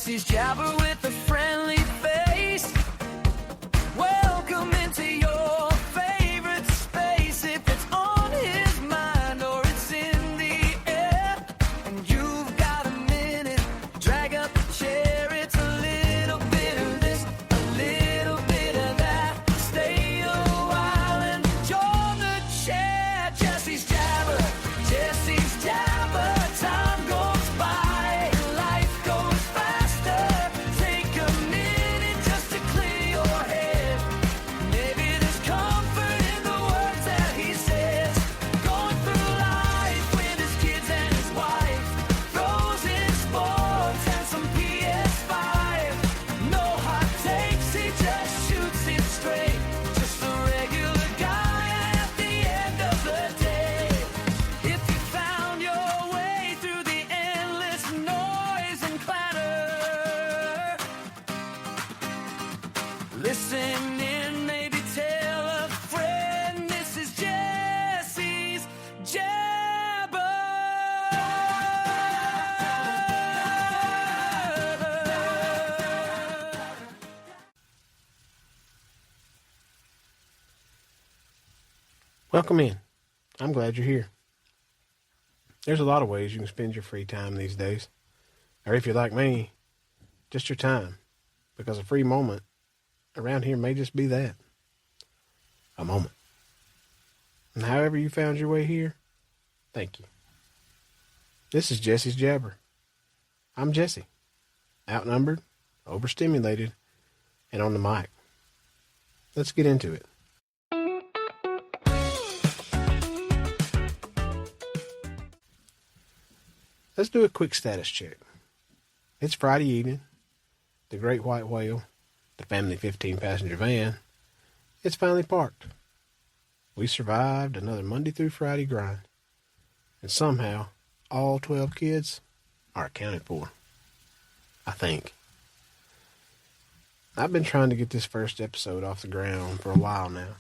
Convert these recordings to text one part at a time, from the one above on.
Jesse's Jabber with a friendly face. Welcome into your favorite space. If it's on his mind or it's in the air, and you've got a minute, drag up the chair. It's a little bit of this, a little bit of that. Stay a while and enjoy the chat. Jesse's Jabber, Jesse's Jabber. Time goes by, life goes faster. Take a minute just to clear your head. Maybe there's comfort in the words that he says. Going through life with his kids and his wife. Throws in sports and some PS5. No hot takes, he just shoots it straight. Just a regular guy at the end of the day. If you found your way through the endless noise and clatter, listen in, maybe tell a friend. This is Jesse's Jabber. Welcome in. I'm glad you're here. There's a lot of ways you can spend your free time these days. Or if you're like me, just your time. Because a free moment around here may just be that. A moment. And however you found your way here, thank you. This is Jesse's Jabber. I'm Jesse. Outnumbered, overstimulated, and on the mic. Let's get into it. Let's do a quick status check. It's Friday evening. The Great White Whale, the family 15-passenger van, it's finally parked. We survived another Monday through Friday grind. And somehow, all 12 kids are accounted for. I think. I've been trying to get this first episode off the ground for a while now.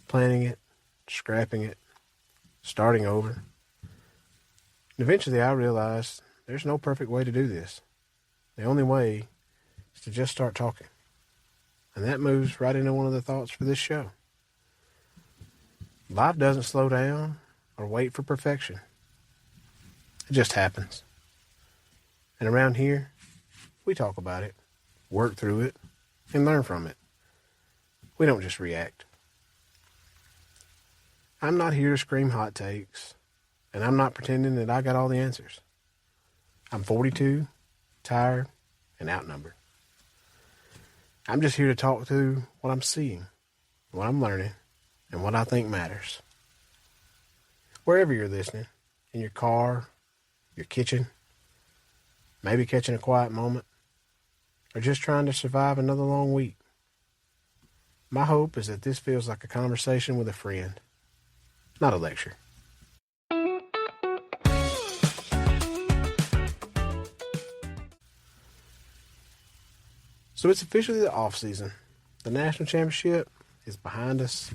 Planning it, scrapping it, starting over. And eventually I realized there's no perfect way to do this. The only way is to just start talking. And that moves right into one of the thoughts for this show. Life doesn't slow down or wait for perfection. It just happens. And around here, we talk about it, work through it, and learn from it. We don't just react. I'm not here to scream hot takes, and I'm not pretending that I got all the answers. I'm 42, tired, and outnumbered. I'm just here to talk through what I'm seeing, what I'm learning, and what I think matters. Wherever you're listening, in your car, your kitchen, maybe catching a quiet moment, or just trying to survive another long week. My hope is that this feels like a conversation with a friend, not a lecture. So it's officially the off season. The national championship is behind us,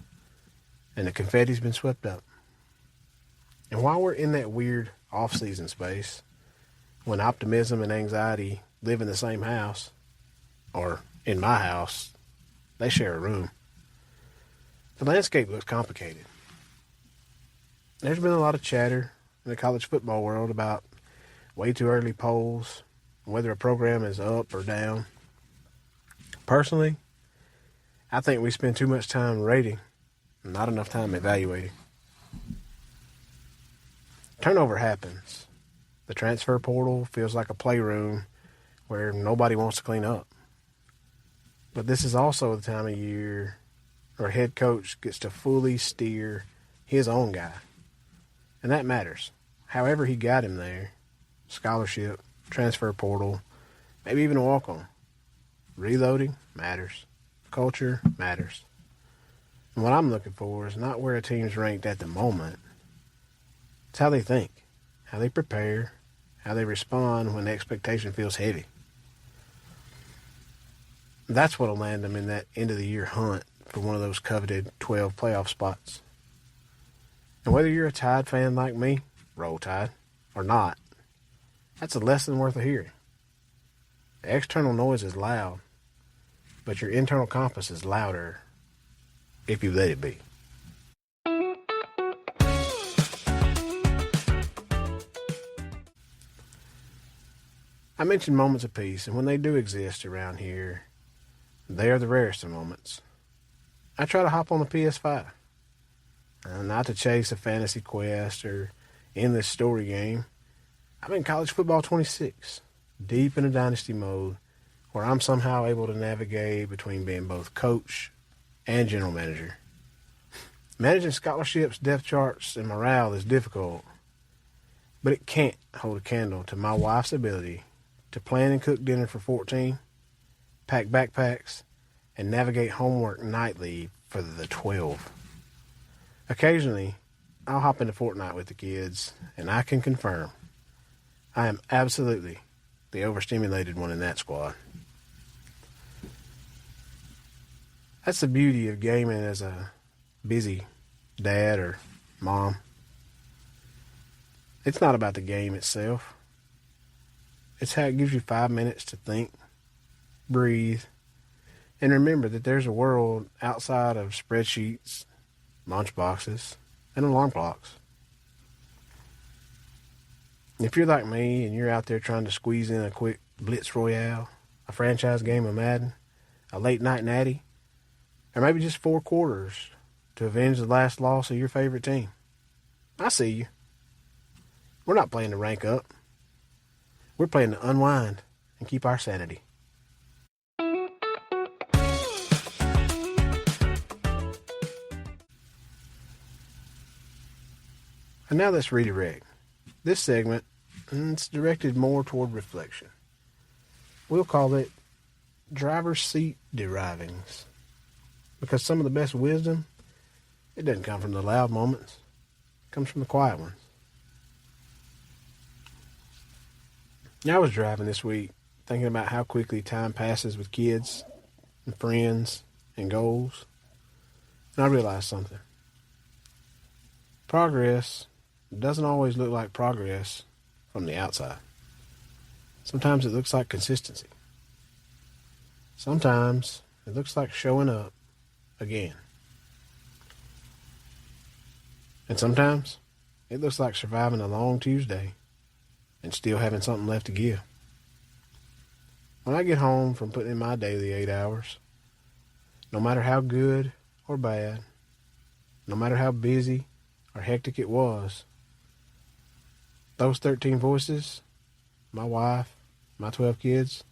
and the confetti's been swept up. And while we're in that weird off-season space, when optimism and anxiety live in the same house, or in my house, they share a room, the landscape looks complicated. There's been a lot of chatter in the college football world about way too early polls, whether a program is up or down. Personally, I think we spend too much time rating and not enough time evaluating. Turnover happens. The transfer portal feels like a playroom where nobody wants to clean up. But this is also the time of year where a head coach gets to fully steer his own guy. And that matters. However he got him there, scholarship, transfer portal, maybe even a walk-on. Reloading matters. Culture matters. And what I'm looking for is not where a team's ranked at the moment. It's how they think, how they prepare, how they respond when the expectation feels heavy. That's what'll land them in that end-of-the-year hunt for one of those coveted 12 playoff spots. And whether you're a Tide fan like me, roll Tide, or not, that's a lesson worth of hearing. The external noise is loud, but your internal compass is louder if you let it be. I mentioned moments of peace, and when they do exist around here, they are the rarest of moments. I try to hop on the PS5. Not to chase a fantasy quest or endless story game. I'm in college football 26, deep in a dynasty mode, where I'm somehow able to navigate between being both coach and general manager. Managing scholarships, depth charts, and morale is difficult, but it can't hold a candle to my wife's ability to plan and cook dinner for 14, pack backpacks, and navigate homework nightly for the 12. Occasionally, I'll hop into Fortnite with the kids, and I can confirm I am absolutely the overstimulated one in that squad. That's the beauty of gaming as a busy dad or mom. It's not about the game itself. It's how it gives you 5 minutes to think, breathe, and remember that there's a world outside of spreadsheets, lunchboxes, and alarm clocks. If you're like me and you're out there trying to squeeze in a quick Blitz Royale, a franchise game of Madden, a late night natty, or maybe just 4 quarters to avenge the last loss of your favorite team, I see you. We're not playing to rank up. We're playing to unwind and keep our sanity. And now let's redirect. This segment, it's directed more toward reflection. We'll call it driver's seat derivings. Because some of the best wisdom, it doesn't come from the loud moments. It comes from the quiet ones. I was driving this week, thinking about how quickly time passes with kids and friends and goals. And I realized something. Progress doesn't always look like progress from the outside. Sometimes it looks like consistency. Sometimes it looks like showing up again. And sometimes it looks like surviving a long Tuesday and still having something left to give. When I get home from putting in my daily 8 hours, no matter how good or bad, no matter how busy or hectic it was, those 13 voices, my wife, my 12 kids,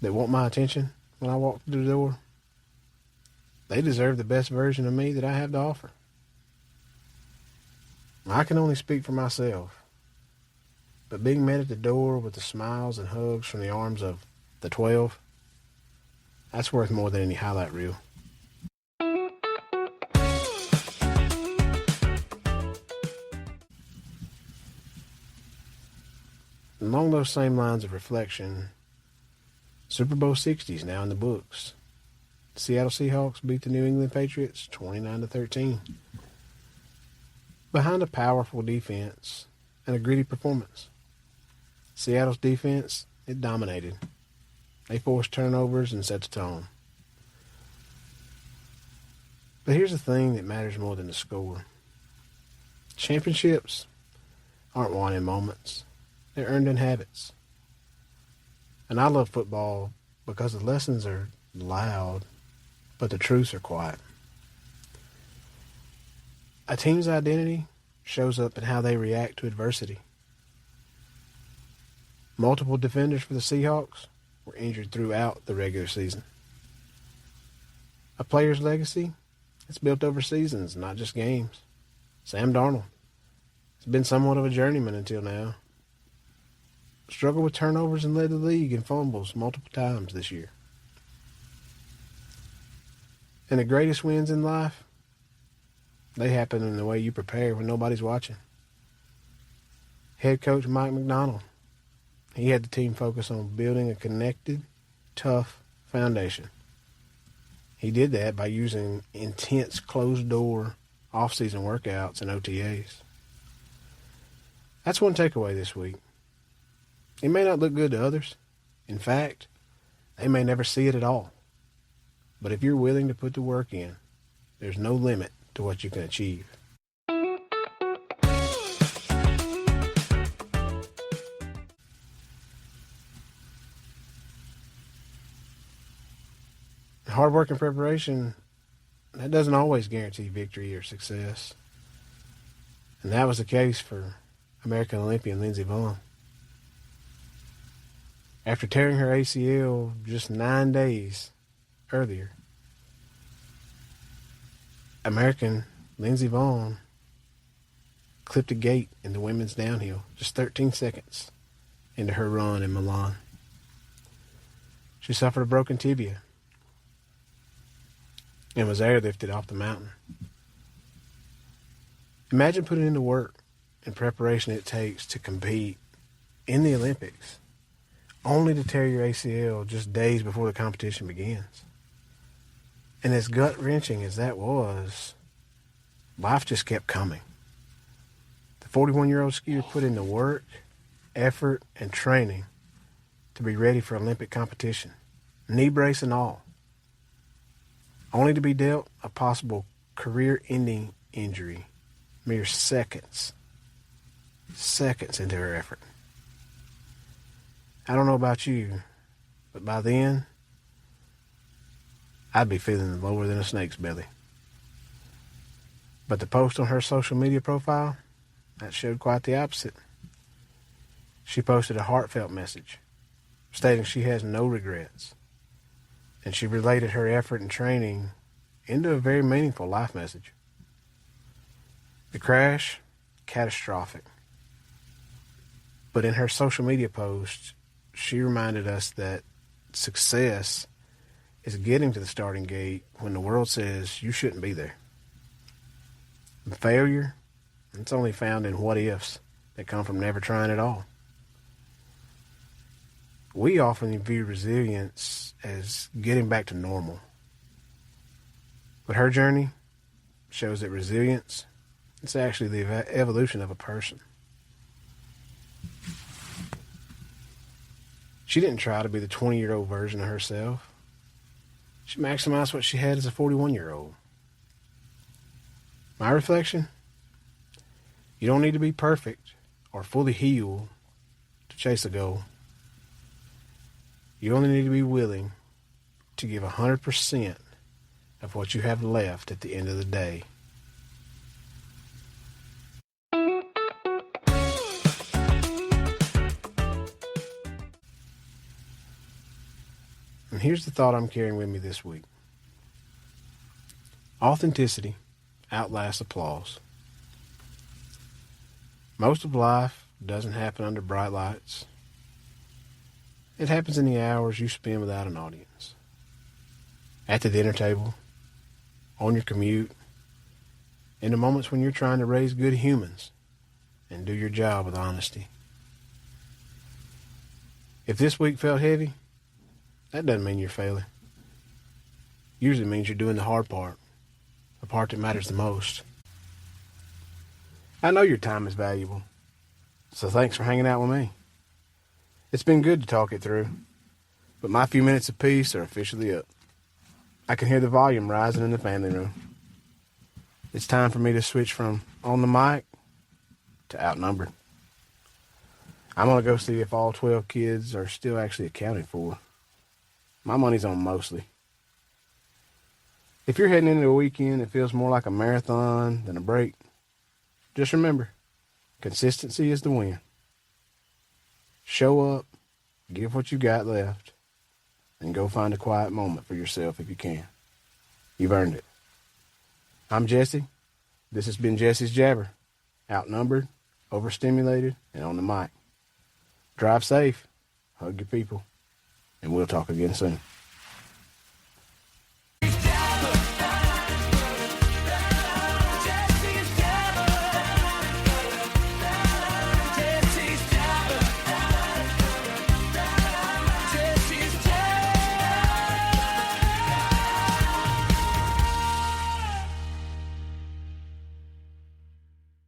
that want my attention when I walk through the door, they deserve the best version of me that I have to offer. I can only speak for myself, but being met at the door with the smiles and hugs from the arms of the 12, that's worth more than any highlight reel. Along those same lines of reflection, Super Bowl 60 is now in the books. The Seattle Seahawks beat the New England Patriots 29-13. Behind a powerful defense and a gritty performance. Seattle's defense, it dominated. They forced turnovers and set the tone. But here's the thing that matters more than the score. Championships aren't won in moments. They're earned in habits. And I love football because the lessons are loud, but the truths are quiet. A team's identity shows up in how they react to adversity. Multiple defenders for the Seahawks were injured throughout the regular season. A player's legacy, it's built over seasons, not just games. Sam Darnold has been somewhat of a journeyman until now. Struggled with turnovers and led the league in fumbles multiple times this year. And the greatest wins in life, they happen in the way you prepare when nobody's watching. Head coach Mike McDonald, he had the team focus on building a connected, tough foundation. He did that by using intense closed-door off-season workouts and OTAs. That's one takeaway this week. It may not look good to others, In fact, they may never see it at all. But if you're willing to put the work in, there's no limit to what you can achieve. Hard work and preparation, that doesn't always guarantee victory or success. And that was the case for American Olympian Lindsey Vonn. After tearing her ACL just 9 days earlier, American Lindsey Vonn clipped a gate in the women's downhill just 13 seconds into her run in Milan. She suffered a broken tibia and was airlifted off the mountain. Imagine putting in the work and preparation it takes to compete in the Olympics, only to tear your ACL just days before the competition begins. And as gut-wrenching as that was, life just kept coming. The 41-year-old skier put in the work, effort, and training to be ready for Olympic competition, knee brace and all, only to be dealt a possible career-ending injury mere seconds into her effort. I don't know about you, but by then, I'd be feeling lower than a snake's belly. But the post on her social media profile, that showed quite the opposite. She posted a heartfelt message stating she has no regrets, and she related her effort and training into a very meaningful life message. The crash, catastrophic. But in her social media post, she reminded us that success is getting to the starting gate when the world says you shouldn't be there. And failure, it's only found in what ifs that come from never trying at all. We often view resilience as getting back to normal. But her journey shows that resilience, it's actually the evolution of a person. She didn't try to be the 20-year-old version of herself. She maximized what she had as a 41-year-old. My reflection? You don't need to be perfect or fully healed to chase a goal. You only need to be willing to give 100% of what you have left at the end of the day. And here's the thought I'm carrying with me this week. Authenticity outlasts applause. Most of life doesn't happen under bright lights. It happens in the hours you spend without an audience. At the dinner table, on your commute, in the moments when you're trying to raise good humans and do your job with honesty. If this week felt heavy, that doesn't mean you're failing. Usually means you're doing the hard part, the part that matters the most. I know your time is valuable, so thanks for hanging out with me. It's been good to talk it through, but my few minutes of peace are officially up. I can hear the volume rising in the family room. It's time for me to switch from on the mic to outnumbered. I'm going to go see if all 12 kids are still actually accounted for. My money's on mostly. If you're heading into a weekend that feels more like a marathon than a break, just remember, consistency is the win. Show up, give what you got left, and go find a quiet moment for yourself if you can. You've earned it. I'm Jesse. This has been Jesse's Jabber. Outnumbered, overstimulated, and on the mic. Drive safe, hug your people, and we'll talk again soon.